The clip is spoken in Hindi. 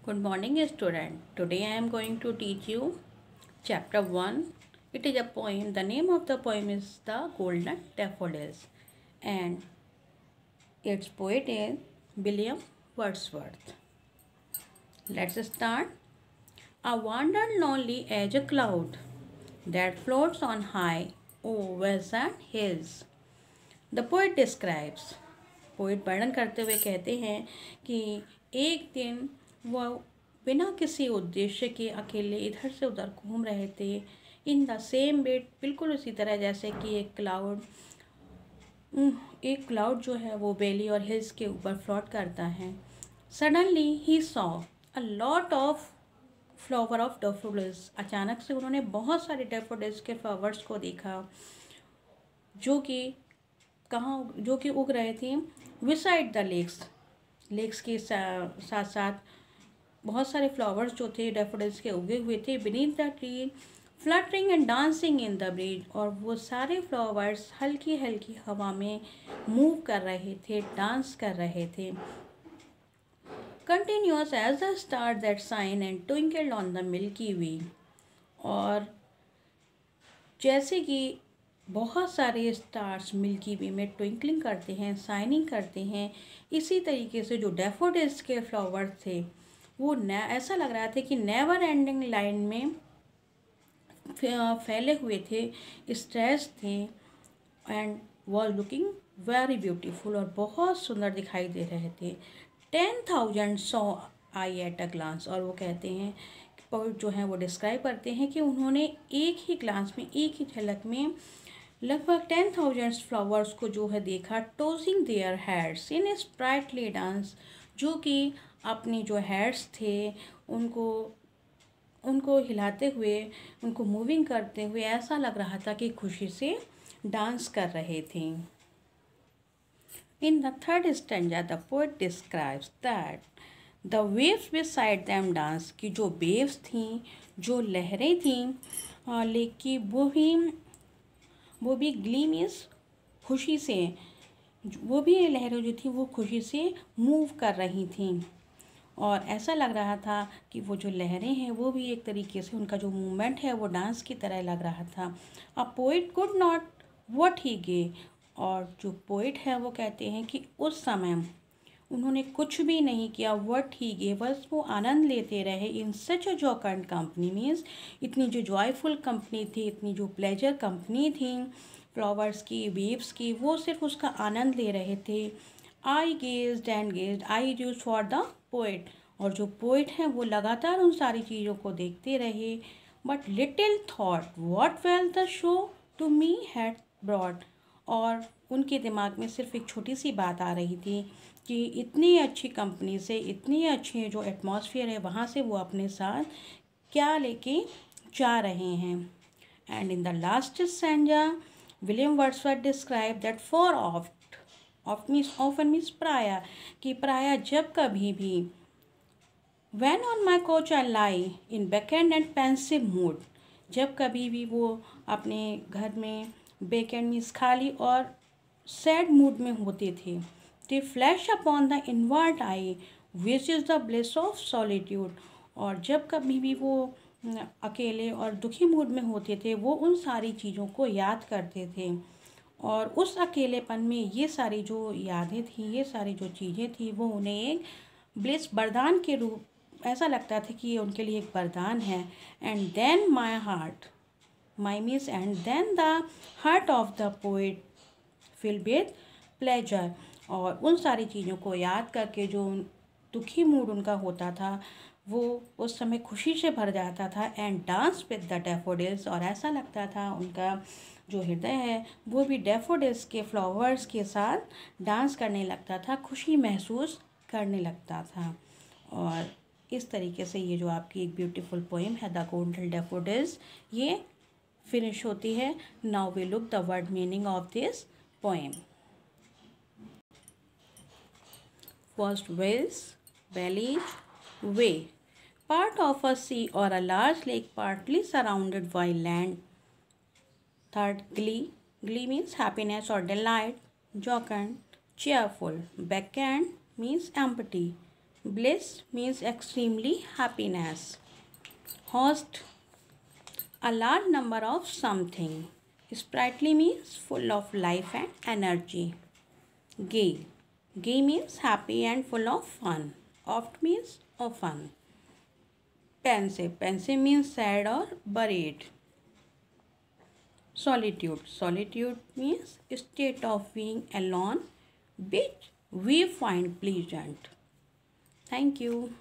Good morning, student. Today I am going to teach you chapter 1. It is a poem. The name of the poem is The Golden Daffodils, and its poet is William Wordsworth. Let's start. I wander lonely as a cloud that floats on high over the hills. The poet describes. Poet वर्णन करते हुए कहते हैं कि एक दिन वह बिना किसी उद्देश्य के अकेले इधर से उधर घूम रहे थे इन द सेम बेड, बिल्कुल उसी तरह जैसे कि एक क्लाउड जो है वो वैली और हिल्स के ऊपर फ्लोट करता है. Suddenly he saw a lot of flower of daffodils. अचानक से उन्होंने बहुत सारे डैफोडिल्स के फ्लावर्स को देखा जो कि उग रहे थे विसाइड द लेक्स के साथ साथ बहुत सारे फ्लावर्स जो थे डैफोडिल्स के उगे हुए थे. Beneath the tree fluttering and dancing in the breeze. और वो सारे फ्लावर्स हल्की हल्की हवा में मूव कर रहे थे, डांस कर रहे थे. Continuous as the star that shine and twinkled on the milky way. और जैसे कि बहुत सारे स्टार्स मिल्की वे में ट्विंकलिंग करते हैं, शाइनिंग करते हैं, इसी तरीके से जो डैफोडिल्स के फ्लावर्स थे वो ऐसा लग रहा था कि नेवर एंडिंग लाइन में फैले हुए थे, स्ट्रेच थे and was looking very beautiful. और बहुत सुंदर दिखाई दे रहे थे. 10,000 saw I at a glance. और वो कहते हैं पोइट जो हैं वो डिस्क्राइब करते हैं कि उन्होंने एक ही ग्लांस में, एक ही झलक में लगभग 10,000 फ्लावर्स को जो है देखा. Tossing their heads in a sprightly dance. जो कि अपनी जो हेड्स थे उनको हिलाते हुए, उनको मूविंग करते हुए ऐसा लग रहा था कि खुशी से डांस कर रहे थे. In the third stanza the poet describes that the waves beside them dance. की जो वेव्स थीं, जो लहरें थीं लेकिन वो भी ग्ली मीन्स खुशी से, वो भी लहरें जो थी वो खुशी से मूव कर रही थीं. और ऐसा लग रहा था कि वो जो लहरें हैं वो भी एक तरीके से, उनका जो मूवमेंट है वो डांस की तरह लग रहा था. A poet could not what he gay. और जो पोइट है वो कहते हैं कि उस समय उन्होंने कुछ भी नहीं किया. व्हाट ही गे, बस वो आनंद लेते रहे. In such a jocund company means, इतनी जो जॉयफुल कंपनी थी, इतनी जो प्लेजर कंपनी थी फ्लावर्स की, वेव्स की, वो सिर्फ उसका आनंद ले रहे थे. I gazed and gazed, I use for the poet. और जो पोइट हैं वो लगातार उन सारी चीज़ों को देखते रहे. But little thought what wealth the show to me had brought. और उनके दिमाग में सिर्फ एक छोटी सी बात आ रही थी कि इतनी अच्छी कंपनी से, इतनी अच्छी जो एटमॉस्फेयर है वहाँ से वो अपने साथ क्या लेके जा रहे हैं. And in the last stanza William Wordsworth describe that for often means प्राय, कि प्राय जब कभी भी when on my coach I lie in backend and pensive mood. जब कभी भी वो अपने घर में बैकेंड मीन्स खाली और सैड मूड में होते थे. दे flash upon the inward I which is the bliss of solitude. और जब कभी भी वो अकेले और दुखी मूड में होते थे वो उन सारी चीज़ों को याद करते थे. और उस अकेलेपन में ये सारी जो यादें थी, ये सारी जो चीज़ें थी, वो उन्हें एक ब्लिस, वरदान के रूप, ऐसा लगता था कि ये उनके लिए एक वरदान है. And then my heart my means and then the heart of the poet fill with pleasure. और उन सारी चीज़ों को याद करके जो दुखी मूड उनका होता था वो उस समय खुशी से भर जाता था. And dance with the daffodils. और ऐसा लगता था उनका जो हृदय है वो भी डैफोडिल्स के फ्लावर्स के साथ डांस करने लगता था, खुशी महसूस करने लगता था. और इस तरीके से ये जो आपकी एक ब्यूटीफुल पोएम है द गोल्डन डैफोडिल्स, ये फिनिश होती है. Now we look the word meaning of this poem. First, vales, valleys, way, part of a sea or a large lake partly surrounded by land. Third, glee. Glee means happiness or delight. Jocund, cheerful. Backhand means empty. Bliss means extremely happiness. Host, a large number of something. Sprightly means full of life and energy. Gay. Gay means happy and full of fun. Oft means often. Pensive. Pensive means sad or buried. Solitude. Solitude means state of being alone, which we find pleasant. Thank you.